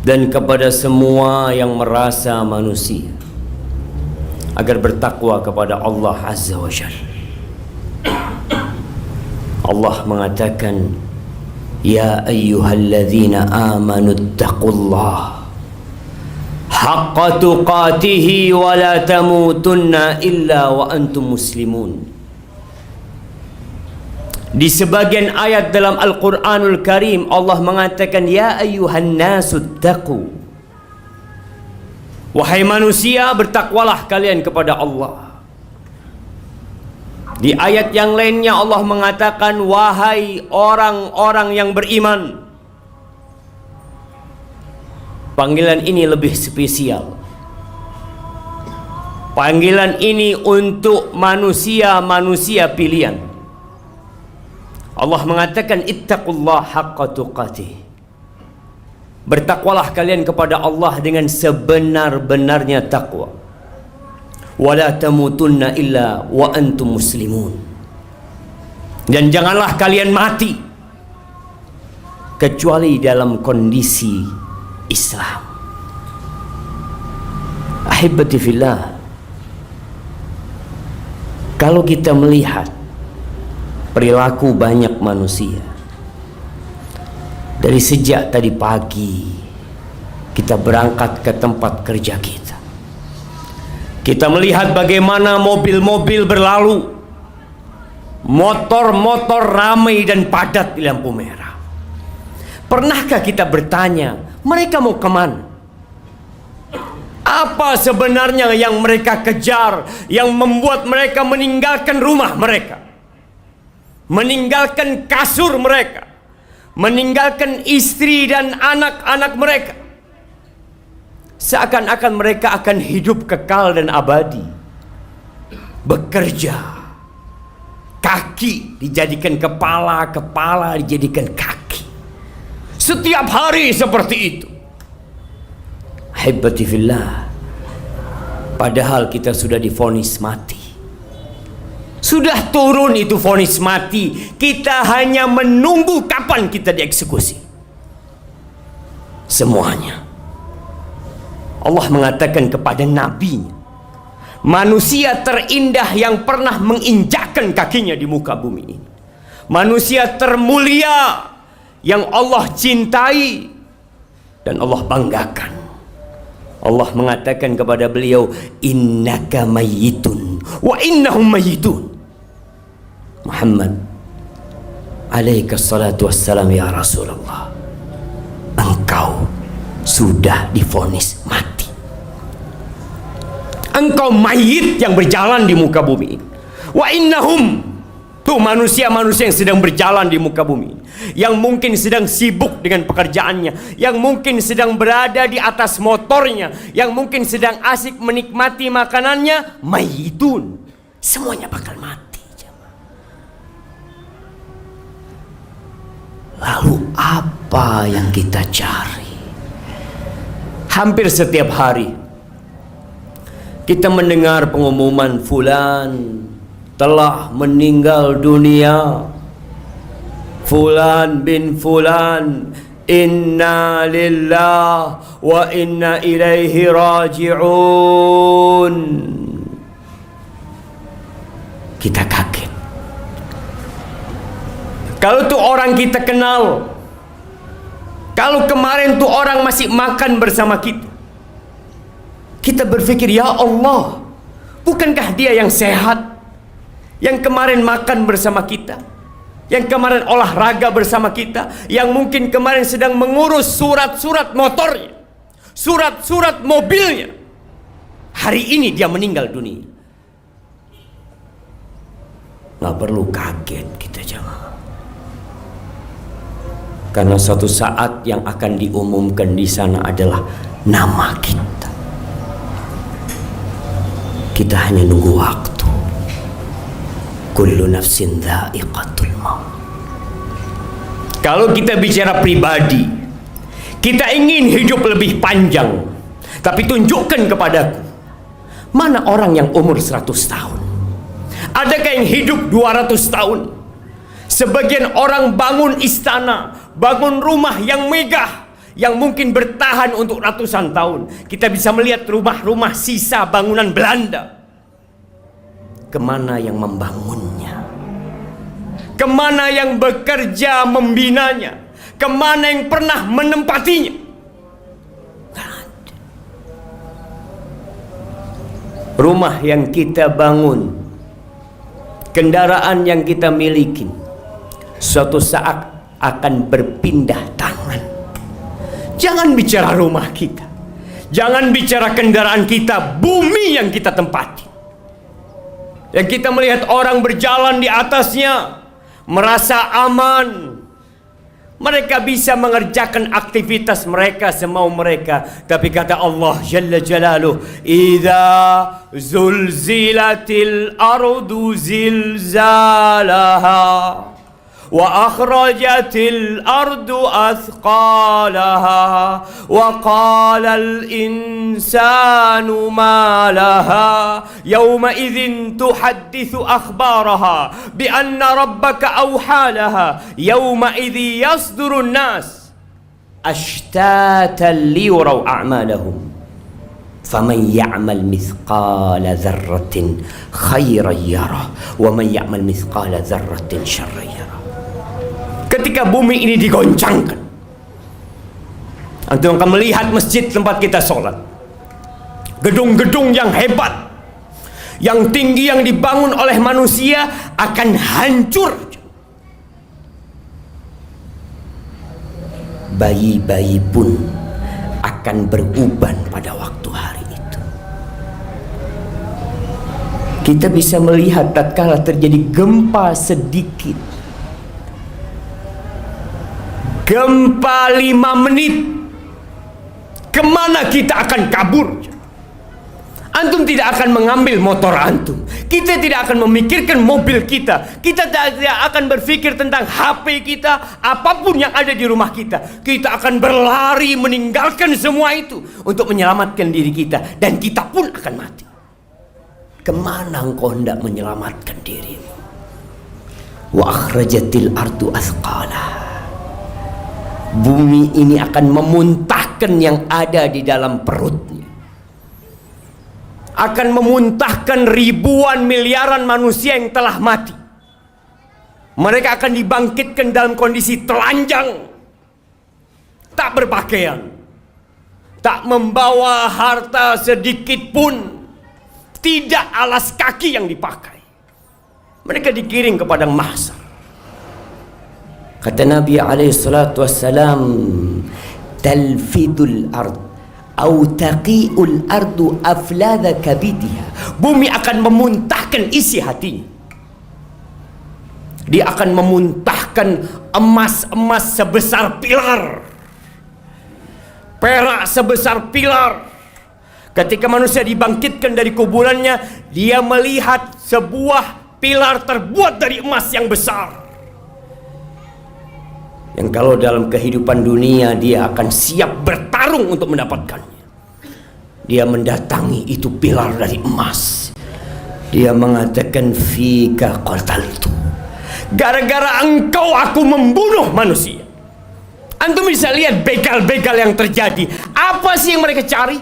dan kepada semua yang merasa manusia agar bertakwa kepada Allah Azza wa Jalla. Allah mengatakan, ya ayyuhalladzina amanu taqullaha haqqa tuqatihi wa la tamutunna illa wa antum muslimun. Di sebagian ayat dalam Al-Quranul Karim Allah mengatakan, ya ayyuhan nasu taqu, wahai manusia, bertakwalah kalian kepada Allah. Di ayat yang lainnya Allah mengatakan, wahai orang-orang yang beriman. Panggilan ini lebih spesial. Panggilan ini untuk manusia-manusia pilihan. Allah mengatakan, ittaqullah haqqa tuqatih. Bertakwalah kalian kepada Allah dengan sebenar-benarnya takwa. Wala tamutunna illa wa antum muslimun. Dan janganlah kalian mati kecuali dalam kondisi Islam. Ahibati fillah, kalau kita melihat perilaku banyak manusia dari sejak tadi pagi kita berangkat ke tempat kerja kita melihat bagaimana mobil-mobil berlalu, motor-motor ramai dan padat di lampu merah. Pernahkah kita bertanya, mereka mau kemana? Apa sebenarnya yang mereka kejar, yang membuat mereka meninggalkan rumah mereka, meninggalkan kasur mereka, meninggalkan istri dan anak-anak mereka? Seakan-akan mereka akan hidup kekal dan abadi. Bekerja, kaki dijadikan kepala, kepala dijadikan kaki. Setiap hari seperti itu. Ahibati fillah, padahal kita sudah divonis mati. Sudah turun itu vonis mati. Kita hanya menunggu kapan kita dieksekusi. Semuanya. Allah mengatakan kepada nabinya, manusia terindah yang pernah menginjakkan kakinya di muka bumi ini, manusia termulia yang Allah cintai dan Allah banggakan. Allah mengatakan kepada beliau, innaka mayyitun wa innahum mayyitun. Muhammad alaika salatu wassalam, ya Rasulullah, engkau sudah divonis mati. Engkau mayit yang berjalan di muka bumi. Wa innahum, tuh manusia-manusia yang sedang berjalan di muka bumi, yang mungkin sedang sibuk dengan pekerjaannya, yang mungkin sedang berada di atas motornya, yang mungkin sedang asik menikmati makanannya, mayitun. Semuanya bakal mati. Lalu apa yang kita cari? Hampir setiap hari kita mendengar pengumuman fulan telah meninggal dunia, fulan bin fulan, inna lillah wa inna ilaihi raji'un. Kita kaget. Kalau tuh orang kita kenal, kalau kemarin tuh orang masih makan bersama kita, kita berpikir, ya Allah, bukankah dia yang sehat, yang kemarin makan bersama kita, yang kemarin olahraga bersama kita, yang mungkin kemarin sedang mengurus surat-surat motornya, surat-surat mobilnya. Hari ini dia meninggal dunia. Nggak perlu kaget kita, jemaah. Karena suatu saat yang akan diumumkan di sana adalah nama kita. Kita hanya nunggu waktu. Kullu nafsin dha'iqatul maut. Kalau kita bicara pribadi, kita ingin hidup lebih panjang, tapi tunjukkan kepadaku, mana orang yang umur 100 tahun? Adakah yang hidup 200 tahun? Sebagian orang bangun istana, bangun rumah yang megah, yang mungkin bertahan untuk ratusan tahun. Kita bisa melihat rumah-rumah sisa bangunan Belanda. Kemana yang membangunnya? Kemana yang bekerja membinanya? Kemana yang pernah menempatinya? Gak ada. Rumah yang kita bangun, kendaraan yang kita miliki, suatu saat akan berpindah tangan. Jangan bicara rumah kita, jangan bicara kendaraan kita, bumi yang kita tempati, yang kita melihat orang berjalan di atasnya, merasa aman. Mereka bisa mengerjakan aktivitas mereka semau mereka. Tapi kata Allah Jalla Jalaluh, "Idza zulzilatil ardu zilzalaha wa akhrajatil ardu athqalaha wa qalal insanu ma laha yawma idzin tuhadditsu akhbaraha bi anna rabbaka awhalaha yawma idzi yasdurun nas ashtatan liyuraw a'malahum faman ya'mal mithqala dzarratin khairan yarah wa man ya'mal mithqala dzarratin syarran yarah." Ketika bumi ini digoncangkan, antum akan melihat masjid tempat kita sholat, gedung-gedung yang hebat, yang tinggi, yang dibangun oleh manusia akan hancur. Bayi-bayi pun akan beruban pada waktu hari itu. Kita bisa melihat tatkala terjadi gempa sedikit, gempa 5 menit, kemana kita akan kabur? Antum tidak akan mengambil motor antum, kita tidak akan memikirkan mobil kita, kita tidak akan berpikir tentang HP kita, apapun yang ada di rumah kita. Kita akan berlari meninggalkan semua itu untuk menyelamatkan diri kita, dan kita pun akan mati. Kemana engkau hendak menyelamatkan dirimu? Wa akhrajatil ardu athqalaha. Bumi ini akan memuntahkan yang ada di dalam perutnya, akan memuntahkan ribuan miliaran manusia yang telah mati. Mereka akan dibangkitkan dalam kondisi telanjang, tak berpakaian, tak membawa harta sedikit pun, tidak alas kaki yang dipakai. Mereka digiring ke padang mahsyar. Kata Nabi alaihissalatu wassalam, talfidul ard au taqi'ul ardu afladha kabidiha. Bumi akan memuntahkan isi hatinya. Dia akan memuntahkan emas-emas sebesar pilar, perak sebesar pilar. Ketika manusia dibangkitkan dari kuburannya, dia melihat sebuah pilar terbuat dari emas yang besar, yang kalau dalam kehidupan dunia dia akan siap bertarung untuk mendapatkannya. Dia mendatangi itu pilar dari emas. Dia mengatakan, "Fika qataltu." Gara-gara engkau aku membunuh manusia. Antum bisa lihat begal-begal yang terjadi. Apa sih yang mereka cari?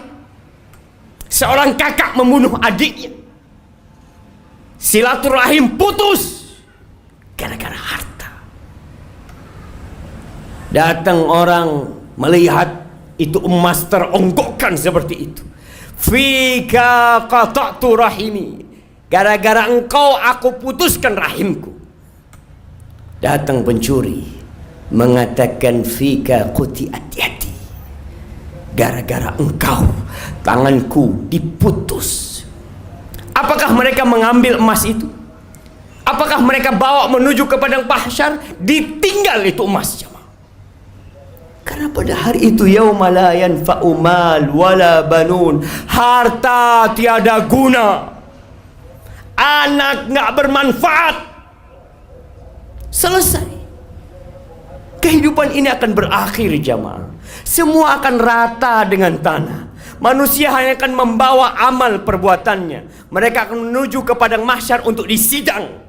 Seorang kakak membunuh adiknya. Silaturahim putus gara-gara harta. Datang orang melihat itu emas teronggokkan seperti itu. Fika qata'tu rahimi. Gara-gara engkau aku putuskan rahimku. Datang pencuri mengatakan, fika quti'at yadi. Gara-gara engkau tanganku diputus. Apakah mereka mengambil emas itu? Apakah mereka bawa menuju ke padang mahsyar? Ditinggal itu emasnya. Karena pada hari itu yauma la yanfa'u mal wala banun, harta tiada guna, anak nggak bermanfaat. Selesai. Kehidupan ini akan berakhir jamaah. Semua akan rata dengan tanah. Manusia hanya akan membawa amal perbuatannya. Mereka akan menuju ke padang mahsyar untuk disidang.